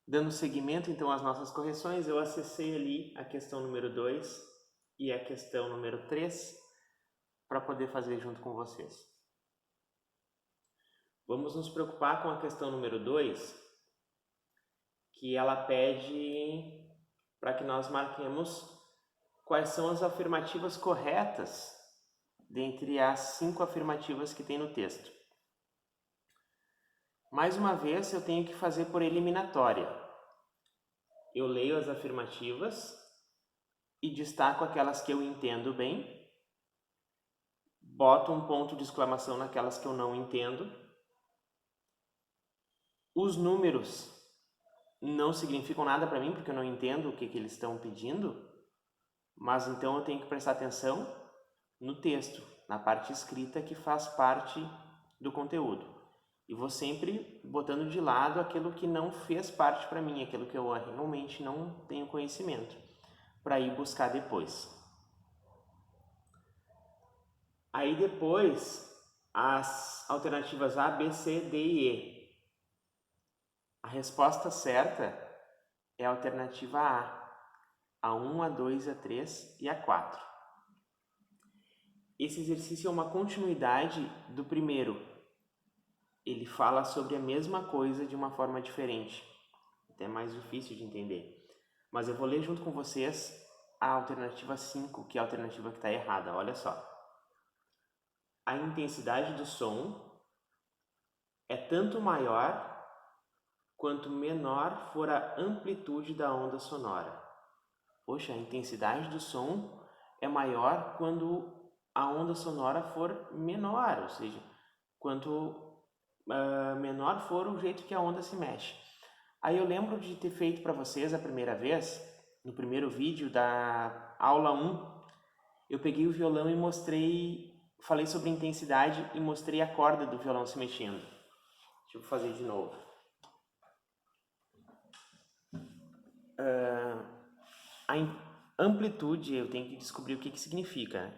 Dando seguimento, então, às nossas correções, eu acessei ali a questão número 2 e a questão número 3 para poder fazer junto com vocês. Vamos nos preocupar com a questão número 2, que ela pede para que nós marquemos quais são as afirmativas corretas dentre as 5 afirmativas que tem no texto. Mais uma vez, eu tenho que fazer por eliminatória. Eu leio as afirmativas e destaco aquelas que eu entendo bem, boto um ponto de exclamação naquelas que eu não entendo. Os números não significam nada para mim, porque eu não entendo o que eles estão pedindo, mas então eu tenho que prestar atenção no texto, na parte escrita que faz parte do conteúdo. E vou sempre botando de lado aquilo que não fez parte para mim, aquilo que eu realmente não tenho conhecimento, para ir buscar depois. Aí depois, as alternativas A, B, C, D e E. A resposta certa é a alternativa A 1, a 2, a 3 e a 4. Esse exercício é uma continuidade do primeiro. Ele fala sobre a mesma coisa de uma forma diferente. Até mais difícil de entender. Mas eu vou ler junto com vocês a alternativa 5, que é a alternativa que está errada. Olha só. A intensidade do som é tanto maior quanto menor for a amplitude da onda sonora. Poxa, a intensidade do som é maior quando a onda sonora for menor, ou seja, quanto menor for o jeito que a onda se mexe. Aí eu lembro de ter feito para vocês a primeira vez, no primeiro vídeo da aula 1, eu peguei o violão e falei sobre intensidade e mostrei a corda do violão se mexendo. Deixa eu fazer de novo. A amplitude, eu tenho que descobrir o que significa.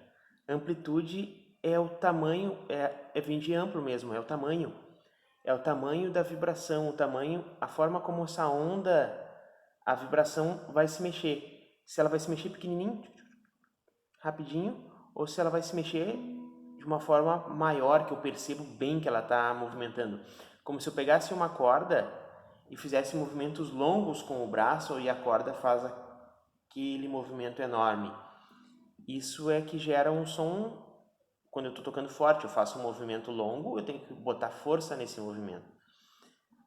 Amplitude é o tamanho, vem de amplo mesmo, é o tamanho. É o tamanho da vibração, o tamanho, a forma como essa onda, a vibração vai se mexer. Se ela vai se mexer pequenininho, rapidinho, ou se ela vai se mexer de uma forma maior, que eu percebo bem que ela está movimentando. Como se eu pegasse uma corda e fizesse movimentos longos com o braço e a corda faz aquele movimento enorme. Isso é que gera um som. Quando eu estou tocando forte, eu faço um movimento longo, eu tenho que botar força nesse movimento.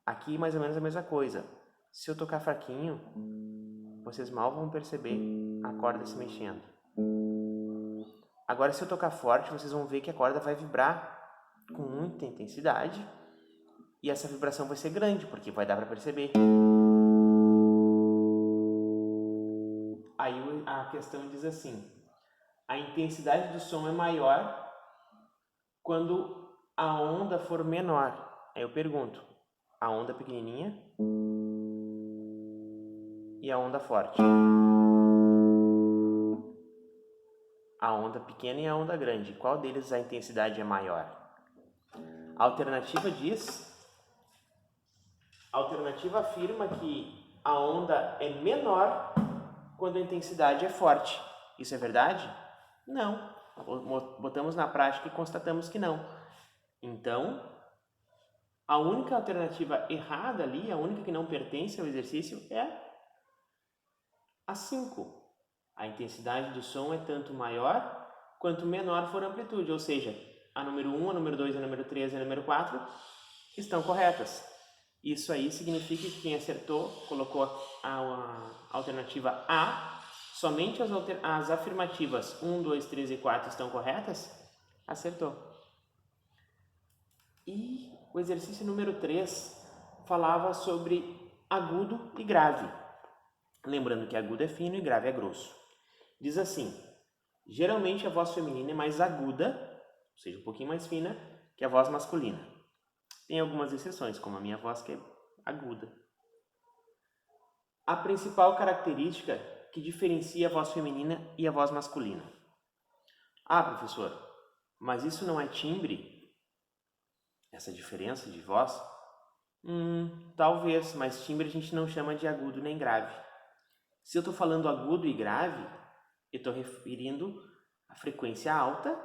Aqui, mais ou menos a mesma coisa. Se eu tocar fraquinho, vocês mal vão perceber a corda se mexendo. Agora, se eu tocar forte, vocês vão ver que a corda vai vibrar com muita intensidade e essa vibração vai ser grande, porque vai dar para perceber. Aí a questão diz assim: a intensidade do som é maior quando a onda for menor. Aí eu pergunto: a onda pequenininha e a onda forte? A onda pequena e a onda grande, qual deles a intensidade é maior? A alternativa afirma que a onda é menor quando a intensidade é forte. Isso é verdade? Não. Botamos na prática e constatamos que não. Então, a única alternativa errada ali, a única que não pertence ao exercício é a 5. A intensidade do som é tanto maior quanto menor for a amplitude, ou seja, a número 1, a número 2, a número 3 e a número 4 estão corretas. Isso aí significa que quem acertou colocou a alternativa A, somente as afirmativas 1, 2, 3 e 4 estão corretas, acertou. E o exercício número 3 falava sobre agudo e grave. Lembrando que agudo é fino e grave é grosso. Diz assim: geralmente a voz feminina é mais aguda, ou seja, um pouquinho mais fina, que a voz masculina. Tem algumas exceções, como a minha voz, que é aguda. A principal característica que diferencia a voz feminina e a voz masculina. Ah, professor, mas isso não é timbre? Essa diferença de voz? Talvez, mas timbre a gente não chama de agudo nem grave. Se eu estou falando agudo e grave, eu estou referindo a frequência alta,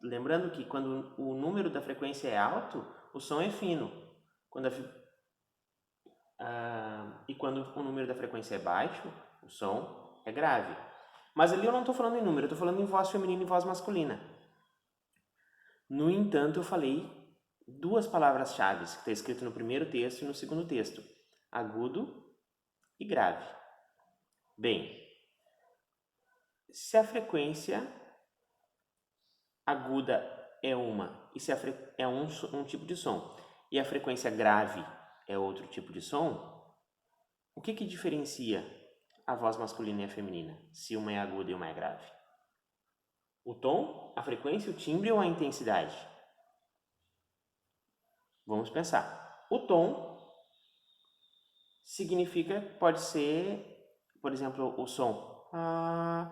lembrando que quando o número da frequência é alto, o som é fino. E quando o número da frequência é baixo, o som é grave. Mas ali eu não estou falando em número, eu estou falando em voz feminina e voz masculina. No entanto, eu falei duas palavras-chave que está escrito no primeiro texto e no segundo texto: agudo e grave. Bem, se a frequência aguda é uma e se é um tipo de som e a frequência grave é outro tipo de som, o que diferencia a voz masculina e a feminina, se uma é aguda e uma é grave? O tom, a frequência, o timbre ou a intensidade? Vamos pensar. O tom significa, pode ser, por exemplo, o som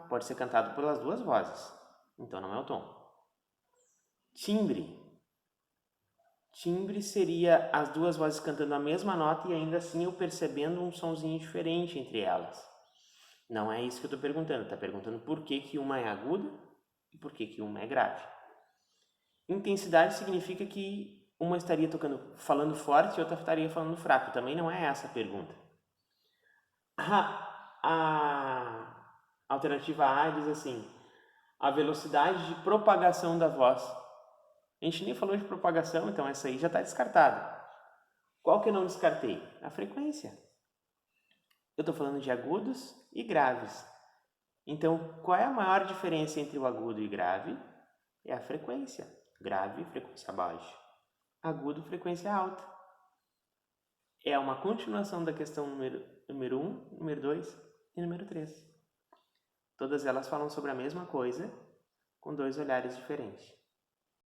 pode ser cantado pelas duas vozes, então não é o tom. Timbre seria as duas vozes cantando a mesma nota e ainda assim eu percebendo um sonzinho diferente entre elas. Não é isso que eu estou perguntando. Está perguntando por que uma é aguda e por que uma é grave. Intensidade significa que uma estaria falando forte e outra estaria falando fraco. Também não é essa a pergunta. A alternativa A diz assim: a velocidade de propagação da voz. A gente nem falou de propagação, então essa aí já está descartada. Qual que eu não descartei? A frequência. Eu estou falando de agudos e graves. Então, qual é a maior diferença entre o agudo e grave? É a frequência. Grave, frequência baixa. Agudo, frequência alta. É uma continuação da questão número 1, número 2 e número 3. Todas elas falam sobre a mesma coisa, com dois olhares diferentes.